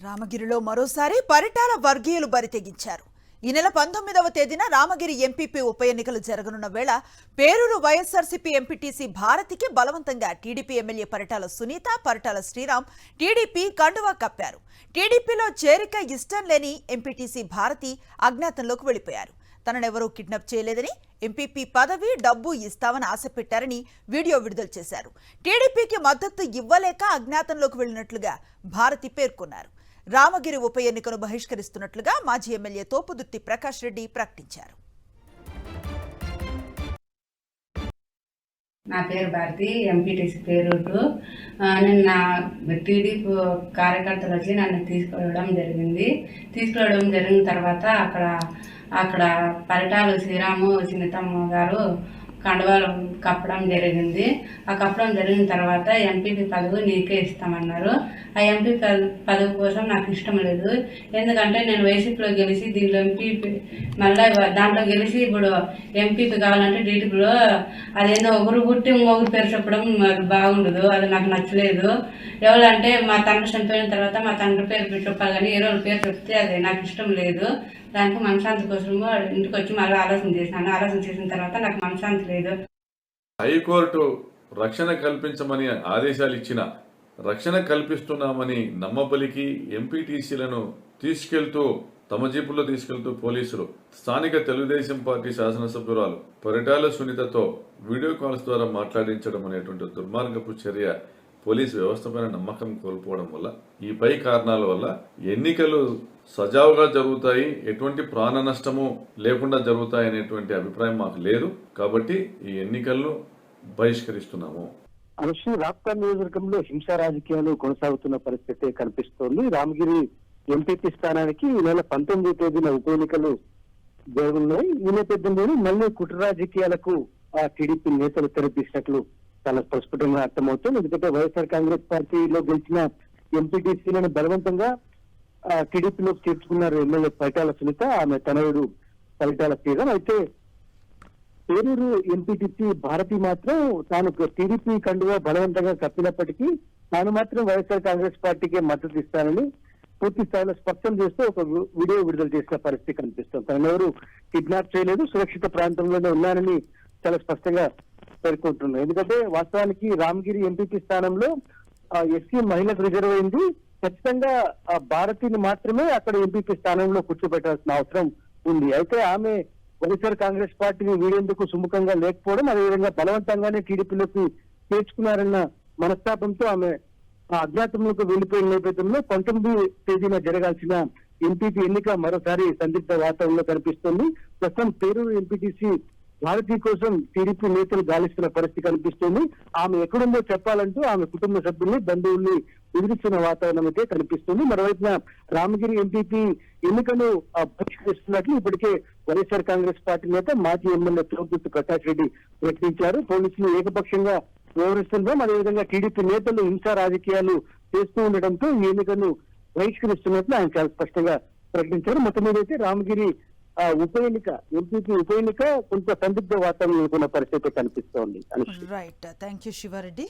రామగిరిలో మరోసారి పరిటాల వర్గీయులు బరితెగించారు. ఈ నెల 19వ తేదీన రామగిరి ఎంపీపీ ఉప ఎన్నికలు జరగనున్న వేళ పేరూరు వైఎస్ఆర్సీపీ ఎంపీటీసీ భారతికి బలవంతంగా TDP MLA Paritala Sunitha, Paritala Sriram TDP కండువా కప్పారు. టీడీపీలో చేరిక ఇష్టం లేని ఎంపీటీసీ భారతి అజ్ఞాతంలోకి వెళ్లిపోయారు. తననెవరూ కిడ్నాప్ చేయలేదని, ఎంపీపీ పదవి, డబ్బు ఇస్తామని ఆశ పెట్టారని వీడియో విడుదల చేశారు. టీడీపీకి మద్దతు ఇవ్వలేక అజ్ఞాతంలోకి వెళ్లినట్లుగా భారతి పేర్కొన్నారు. రామగిరి ఉప ఎన్నికను బహిష్కరిస్తున్నట్లుగా మాజీ ఎమ్మెల్యే తోపుదుర్తి ప్రకాష్ రెడ్డి ప్రకటించారు. నా పేరు భారతి, ఎంపీటీసీ పేరూరు. నిన్న టీడీపీ కార్యకర్తలు వచ్చి నన్ను తీసుకురావడం జరిగిన తర్వాత అక్కడ పరిటాలు శ్రీరాము, సునీతమ్మ గారు కండువాలు కప్పడం జరిగింది. ఆ కప్పడం జరిగిన తర్వాత ఎంపీపీ పదవి నీకే ఇస్తామన్నారు. ఆ ఎంపీ పదవి కోసం నాకు ఇష్టం లేదు. ఎందుకంటే నేను వైసీపీలో గెలిచి దీంట్లో ఎంపీపీ మళ్ళీ దాంట్లో గెలిచి ఇప్పుడు ఎంపీపీ కావాలంటే టీడీపీలో అదేందో ఒకరు పుట్టి ఇంకొకరు పేరు చెప్పడం అది బాగుండదు, అది నాకు నచ్చలేదు. ఎవరంటే మా తండ్రి చనిపోయిన తర్వాత మా తండ్రి పేరు చెప్పాలి, కానీ ఏ రోజు పేరు చెప్తే అది నాకు ఇష్టం లేదు. దానికి మనశ్శాంతి కోసం ఇంటికి వచ్చి మళ్ళీ ఆలోచన చేసిన తర్వాత నాకు మనశ్శాంతి లేదు. హైకోర్టు రక్షణ కల్పించమని ఆదేశాలు ఇచ్చిన రక్షణ కల్పిస్తున్నామని నమ్మబలికి ఎంపీటీసీలను తమ జీపుల్లో తీసుకెళ్తూ పోలీసులు స్థానిక తెలుగుదేశం పార్టీ శాసనసభ్యురాలు పరిటాల సునీతతో వీడియో కాల్స్ ద్వారా మాట్లాడించడం అనేటువంటి దుర్మార్గపు చర్య పోలీసు వ్యవస్థపైన నమ్మకం కోల్పోవడం వల్ల, ఈ పై కారణాల వల్ల ఎన్నికలు సజావుగా జరుగుతాయి, ఎటువంటి ప్రాణ నష్టము లేకుండా జరుగుతాయి అనేటువంటి అభిప్రాయం మాకు లేదు. కాబట్టి ఈ ఎన్నికలను బహిష్కరిస్తున్నాము. రాప్తార్ నియోజకవర్గంలో హింసా రాజకీయాలు కొనసాగుతున్న పరిస్థితి కనిపిస్తోంది. రామగిరి ఎంపీపీ స్థానానికి ఈ నెల 19వ తేదీన ఉప ఎన్నికలు జరగనున్నాయి. ఈ నేపథ్యంలో మళ్ళీ కుట్ర రాజకీయాలకు ఆ టీడీపీ నేతలు తెరతీసినట్లు చాలా స్పష్టంగా అర్థమవుతుంది. ఎందుకంటే వైఎస్ఆర్ కాంగ్రెస్ పార్టీలో గెలిచిన ఎంపీటీసీలను బలవంతంగా టీడీపీలోకి చేర్చుకున్నారు ఎమ్మెల్యే పరిటాల సునీత, ఆమె తనయుడు పరిటాల శ్రీరామ్. అయితే పేరూరు ఎంపీటీసీ భారతి మాత్రం తాను టీడీపీ కండువా బలవంతంగా కప్పినప్పటికీ తాను మాత్రం వైఎస్ఆర్ కాంగ్రెస్ పార్టీకే మద్దతు ఇస్తానని పూర్తి స్థాయిలో స్పష్టం చేస్తూ ఒక వీడియో విడుదల చేసిన పరిస్థితి కనిపిస్తుంది. తనెవరు కిడ్నాప్ చేయలేదు, సురక్షిత ప్రాంతంలోనే ఉన్నానని చాలా స్పష్టంగా పేర్కొంటున్నారు. ఎందుకంటే వాస్తవానికి రామగిరి ఎంపీపీ స్థానంలో ఎస్సీ మహిళకు రిజర్వ్ అయింది. ఖచ్చితంగా భారతిని మాత్రమే అక్కడ ఎంపీపీ స్థానంలో కూర్చోబెట్టాల్సిన అవసరం ఉంది. అయితే ఆమె వైఎస్ఆర్ కాంగ్రెస్ పార్టీని వీడేందుకు సుముఖంగా లేకపోవడం, అదేవిధంగా బలవంతంగానే టీడీపీలోకి చేర్చుకున్నారన్న మనస్తాపంతో ఆమె అజ్ఞాతంలోకి వెళ్లిపోయిన నేపథ్యంలో 19వ తేదీన జరగాల్సిన ఎంపీపీ ఎన్నిక మరోసారి సందిగ్ధ వాతావరణంలో కనిపిస్తుంది. ప్రస్తుతం పేరూరు ఎంపీటీసీ భారతీ కోసం టీడీపీ నేతలు గాలిస్తున్న పరిస్థితి కనిపిస్తుంది. ఆమె ఎక్కడుందో చెప్పాలంటూ ఆమె కుటుంబ సభ్యుల్ని, బంధువుల్ని ఎదురుస్తున్న వాతావరణం అయితే కనిపిస్తుంది. మరోవైపున రామగిరి ఎంపీపీ ఎన్నికను బహిష్కరిస్తున్నట్లు ఇప్పటికే వైఎస్ఆర్ కాంగ్రెస్ పార్టీ నేత మాజీ ఎమ్మెల్యే తోపుదుర్తి ప్రకాష్ రెడ్డి ప్రకటించారు. పోలీసులు ఏకపక్షంగా వ్యవహరిస్తుండడం, అదేవిధంగా టీడీపీ నేతలు హింసా రాజకీయాలు చేస్తూ ఉండడంతో ఈ ఎన్నికను బహిష్కరిస్తున్నట్లు ఆయన చాలా స్పష్టంగా ప్రకటించారు. మొత్తం మీద అయితే రామగిరి ఎంపీపీ ఉప ఎన్నిక కొంత సందిగ్ధ వాతావరణం పరిస్థితి కనిపిస్తోంది. Right, thank you Sivareddy.